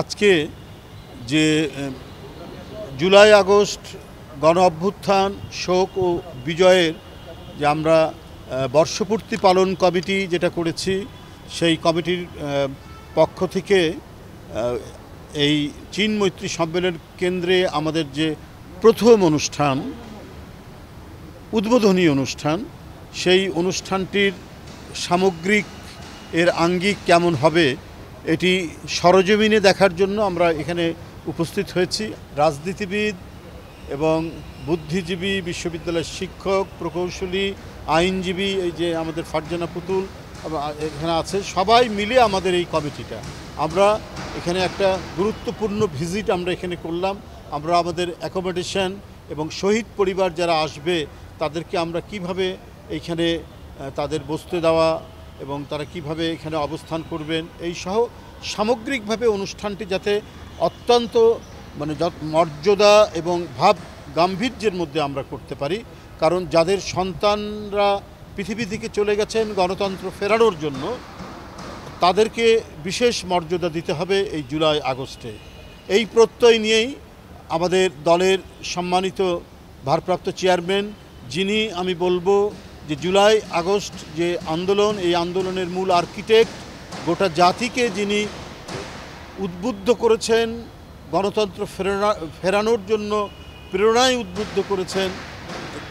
আজকে যে July August গণ অভ্যুত্থান শোক ও বিজয়ের যে আমরা বর্ষপূর্তি পালন কমিটি যেটা করেছি, সেই কমিটির পক্ষ থেকে এই চীন মৈত্রী সম্মেলন কেন্দ্রে আমাদের যে প্রথম অনুষ্ঠান, উদ্বোধনী অনুষ্ঠান, সেই অনুষ্ঠানটির সামগ্রিক এর আঙ্গিক কেমন হবে এটি সরজমিনে দেখার জন্য আমরা এখানে উপস্থিত হয়েছি। রাজনীতিবিদ এবং বুদ্ধিজীবী, বিশ্ববিদ্যালয়ের শিক্ষক, প্রকৌশলী, আইনজীবী, এই যে আমাদের ফারজানা পুতুল এখানে আছে, সবাই মিলে আমাদের এই কমিটিটা। আমরা এখানে একটা গুরুত্বপূর্ণ ভিজিট আমরা এখানে করলাম। আমরা আমাদের অ্যাকোমোডেশন এবং শহীদ পরিবার যারা আসবে তাদেরকে আমরা কিভাবে এইখানে তাদের বসতে দেওয়া এবং তারা কিভাবে এখানে অবস্থান করবেন এই সহ সামগ্রিকভাবে অনুষ্ঠানটি যাতে অত্যন্ত মর্যাদা এবং ভাব গাম্ভীর্যের মধ্যে আমরা করতে পারি। কারণ যাদের সন্তানরা পৃথিবী থেকে চলে গেছেন গণতন্ত্র ফেরানোর জন্য, তাদেরকে বিশেষ মর্যাদা দিতে হবে এই জুলাই আগস্টে। এই প্রত্যয় নিয়েই আমাদের দলের সম্মানিত ভারপ্রাপ্ত চেয়ারম্যান, যিনি আমি বলবো যে জুলাই আগস্ট যে আন্দোলন, এই আন্দোলনের মূল আর্কিটেক্ট, গোটা জাতিকে যিনি উদ্বুদ্ধ করেছেন, গণতন্ত্র ফেরানোর জন্য প্রেরণায় উদ্বুদ্ধ করেছেন,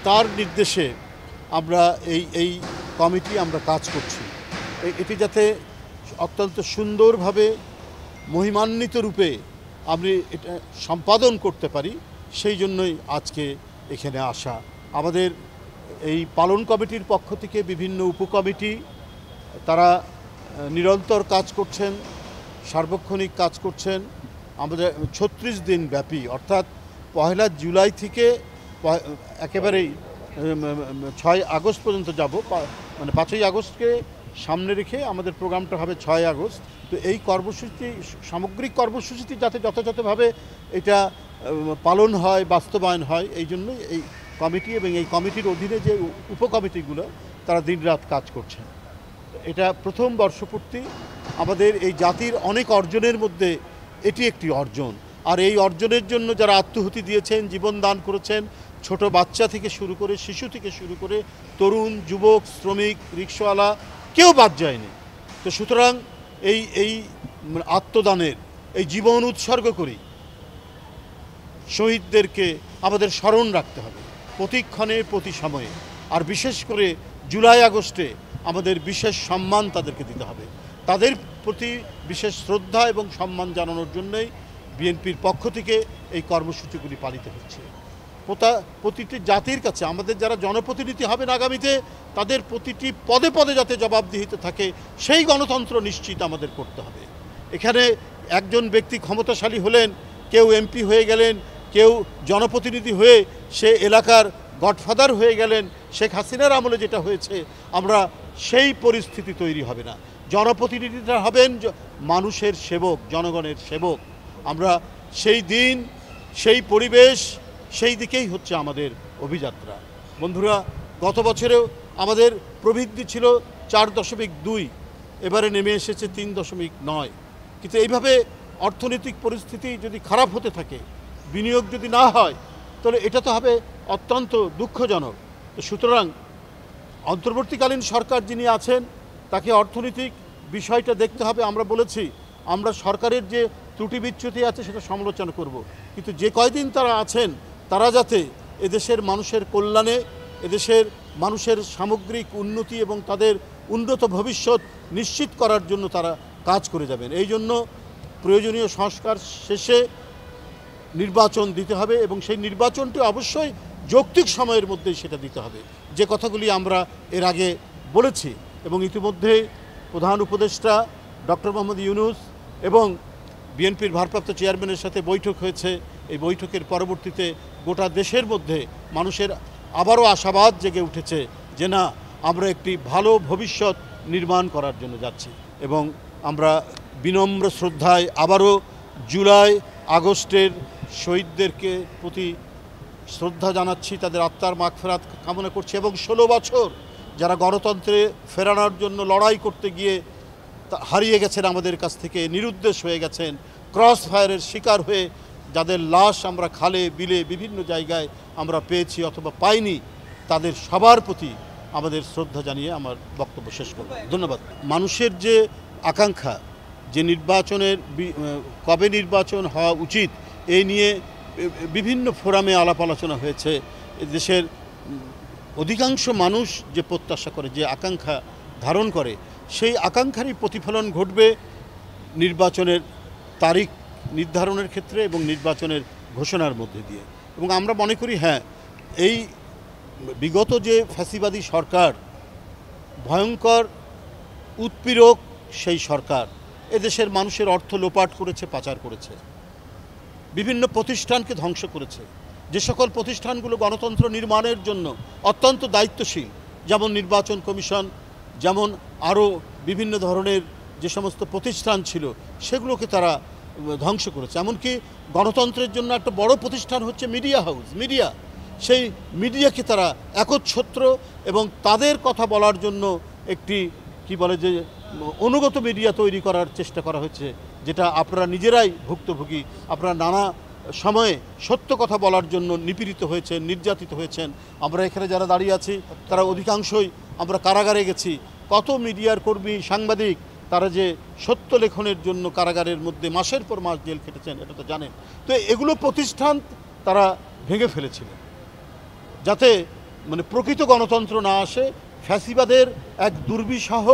তার নির্দেশে আমরা এই কমিটি আমরা কাজ করছি। এটি যাতে অত্যন্ত সুন্দরভাবে মহিমান্বিত রূপে আমি এটা সম্পাদন করতে পারি, সেই জন্যই আজকে এখানে আসা। আমাদের এই পালন কমিটির পক্ষ থেকে বিভিন্ন উপকমিটি তারা নিরন্তর কাজ করছেন, সার্বক্ষণিক কাজ করছেন। আমাদের 36 দিন ব্যাপী, অর্থাৎ 1 জুলাই থেকে একেবারেই 6 আগস্ট পর্যন্ত যাব, 5ই আগস্টকে সামনে রেখে আমাদের প্রোগ্রামটা হবে 6 আগস্ট। তো এই কর্মসূচি, সামগ্রিক কর্মসূচিটি যাতে যথাযথভাবে এটা পালন হয়, বাস্তবায়ন হয়, এই জন্যই এই কমিটি এবং এই কমিটির অধীনে যে উপকমিটিগুলো তারা দিনরাত কাজ করছেন। এটা প্রথম বর্ষপূর্তি। আমাদের এই জাতির অনেক অর্জনের মধ্যে এটি একটি অর্জন। আর এই অর্জনের জন্য যারা আত্মাহুতি দিয়েছেন, জীবন দান করেছেন, ছোট বাচ্চা থেকে শুরু করে, শিশু থেকে শুরু করে তরুণ, যুবক, শ্রমিক, রিক্সাওয়ালা, কেউ বাদ যায়নি। তো সুতরাং এই আত্মদানের, এই জীবন উৎসর্গ করি শহীদদেরকে আমাদের স্মরণ রাখতে হবে প্রতিক্ষণে, প্রতি সময়ে। আর বিশেষ করে জুলাই আগস্টে আমাদের বিশেষ সম্মান তাদেরকে দিতে হবে। তাদের প্রতি বিশেষ শ্রদ্ধা এবং সম্মান জানানোর জন্যই বিএনপির পক্ষ থেকে এই কর্মসূচিগুলি পালিত হচ্ছে। প্রতিটি জাতির কাছে আমাদের যারা জনপ্রতিনিধি হবেন আগামীতে, তাদের প্রতিটি পদে পদে যাতে জবাবদিহিতে থাকে, সেই গণতন্ত্র নিশ্চিত আমাদের করতে হবে। এখানে একজন ব্যক্তি ক্ষমতাশালী হলেন, কেউ এমপি হয়ে গেলেন, কেউ জনপ্রতিনিধি হয়ে সে এলাকার গডফাদার হয়ে গেলেন। শেখ হাসিনার আমলে যেটা হয়েছে, আমরা সেই পরিস্থিতি তৈরি হবে না। জনপ্রতিনিধিরা হবেন মানুষের সেবক, জনগণের সেবক। আমরা সেই দিন, সেই পরিবেশ, সেই দিকেই হচ্ছে আমাদের অভিযাত্রা। বন্ধুরা, গত বছরেও আমাদের প্রবৃদ্ধি ছিল 4.2, এবারে নেমে এসেছে 3.9। কিন্তু এইভাবে অর্থনৈতিক পরিস্থিতি যদি খারাপ হতে থাকে, বিনিয়োগ যদি না হয়, তাহলে এটা তো হবে অত্যন্ত দুঃখজনক। সুতরাং অন্তর্বর্তীকালীন সরকার যিনি আছেন, তাকে অর্থনৈতিক বিষয়টা দেখতে হবে। আমরা বলেছি আমরা সরকারের যে ত্রুটি বিচ্যুতি আছে সেটা সমালোচনা করব, কিন্তু যে কয়দিন তারা আছেন তারা যাতে এদেশের মানুষের কল্যাণে, এদেশের মানুষের সামগ্রিক উন্নতি এবং তাদের উন্নত ভবিষ্যৎ নিশ্চিত করার জন্য তারা কাজ করে যাবেন। এই জন্য প্রয়োজনীয় সংস্কার শেষে নির্বাচন দিতে হবে এবং সেই নির্বাচনটি অবশ্যই যৌক্তিক সময়ের মধ্যেই সেটা দিতে হবে, যে কথাগুলি আমরা এর আগে বলেছি। এবং ইতিমধ্যে প্রধান উপদেষ্টা ডক্টর মোহাম্মদ ইউনূস এবং বিএনপির ভারপ্রাপ্ত চেয়ারম্যানের সাথে বৈঠক হয়েছে। এই বৈঠকের পরবর্তীতে গোটা দেশের মধ্যে মানুষের আবারও আশাবাদ জেগে উঠেছে যে না, আমরা একটি ভালো ভবিষ্যৎ নির্মাণ করার জন্য যাচ্ছি। এবং আমরা বিনম্র শ্রদ্ধায় আবারও জুলাই আগস্টের শহীদদেরকে প্রতি শ্রদ্ধা জানাচ্ছি, তাদের আত্মার মাগফিরাত কামনা করছি। এবং 16 বছর যারা গণতন্ত্রে ফেরানোর জন্য লড়াই করতে গিয়ে হারিয়ে গেছেন, আমাদের কাছ থেকে নিরুদ্দেশ হয়ে গেছেন, ক্রস ফায়ারের শিকার হয়ে যাদের লাশ আমরা খালে বিলে বিভিন্ন জায়গায় আমরা পেয়েছি অথবা পাইনি, তাদের সবার প্রতি আমাদের শ্রদ্ধা জানিয়ে আমার বক্তব্য শেষ করব। ধন্যবাদ। মানুষের যে আকাঙ্ক্ষা যে নির্বাচনের কবে নির্বাচন হওয়া উচিত এই নিয়ে বিভিন্ন ফোরামে আলাপ আলোচনা হয়েছে। দেশের অধিকাংশ মানুষ যে প্রত্যাশা করে, যে আকাঙ্ক্ষা ধারণ করে, সেই আকাঙ্ক্ষারই প্রতিফলন ঘটবে নির্বাচনের তারিখ নির্ধারণের ক্ষেত্রে এবং নির্বাচনের ঘোষণার মধ্যে দিয়ে। এবং আমরা মনে করি হ্যাঁ, এই বিগত যে ফ্যাসিবাদী সরকার, ভয়ঙ্কর উৎপীড়ক সেই সরকার এদেশের মানুষের অর্থ লোপাট করেছে, পাচার করেছে, বিভিন্ন প্রতিষ্ঠানকে ধ্বংস করেছে। যে সকল প্রতিষ্ঠানগুলো গণতন্ত্র নির্মাণের জন্য অত্যন্ত দায়িত্বশীল, যেমন নির্বাচন কমিশন, যেমন আরও বিভিন্ন ধরনের যে সমস্ত প্রতিষ্ঠান ছিল, সেগুলোকে তারা ধ্বংস করেছে। এমনকি গণতন্ত্রের জন্য একটা বড় প্রতিষ্ঠান হচ্ছে মিডিয়া হাউস, মিডিয়া, সেই মিডিয়াকে তারা একচ্ছত্র এবং তাদের কথা বলার জন্য একটি কি বলে যে অনুগত মিডিয়া তৈরি করার চেষ্টা করা হয়েছে, যেটা আপনারা নিজেরাই ভুক্তভোগী। আপনারা নানা সময়ে সত্য কথা বলার জন্য নিপীড়িত হয়েছেন, নির্যাতিত হয়েছেন। আমরা এখানে যারা দাঁড়িয়ে আছি তারা অধিকাংশই আমরা কারাগারে গেছি। কত মিডিয়ার কর্মী, সাংবাদিক তারা যে সত্য লেখনের জন্য কারাগারের মধ্যে মাসের পর মাস জেল খেটেছেন, এটা তো জানেন। তো এগুলো প্রতিষ্ঠান তারা ভেঙে ফেলেছিলেন যাতে মানে প্রকৃত গণতন্ত্র না আসে, ফ্যাসিবাদের এক দুর্বিষহ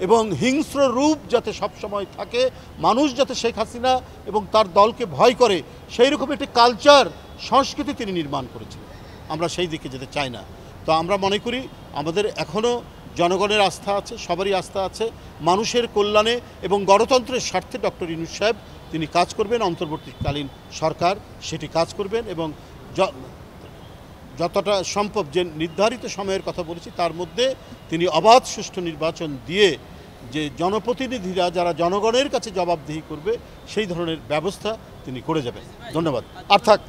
এবং হিংস্র রূপ যাতে সবসময় থাকে, মানুষ যাতে শেখ হাসিনা এবং তার দলকে ভয় করে, সেই রকম একটি কালচার, সংস্কৃতি তিনি নির্মাণ করেছিলেন। আমরা সেই দিকে যেতে চাই না। তো আমরা মনে করি আমাদের এখনও জনগণের আস্থা আছে, সবারই আস্থা আছে। মানুষের কল্যাণে এবং গণতন্ত্রের স্বার্থে ডক্টর ইউনূস সাহেব তিনি কাজ করবেন, অন্তর্বর্তীকালীন সরকার সেটি কাজ করবেন এবং যতটা সম্ভব যে নির্ধারিত সময়ের কথা বলেছি তার মধ্যে তিনি অবাধ সুষ্ঠু নির্বাচন দিয়ে যে জনপ্রতিনিধিরা যারা জনগণের কাছে জবাবদিহি করবে সেই ধরনের ব্যবস্থা তিনি করে যাবেন। ধন্যবাদ। আর থাক।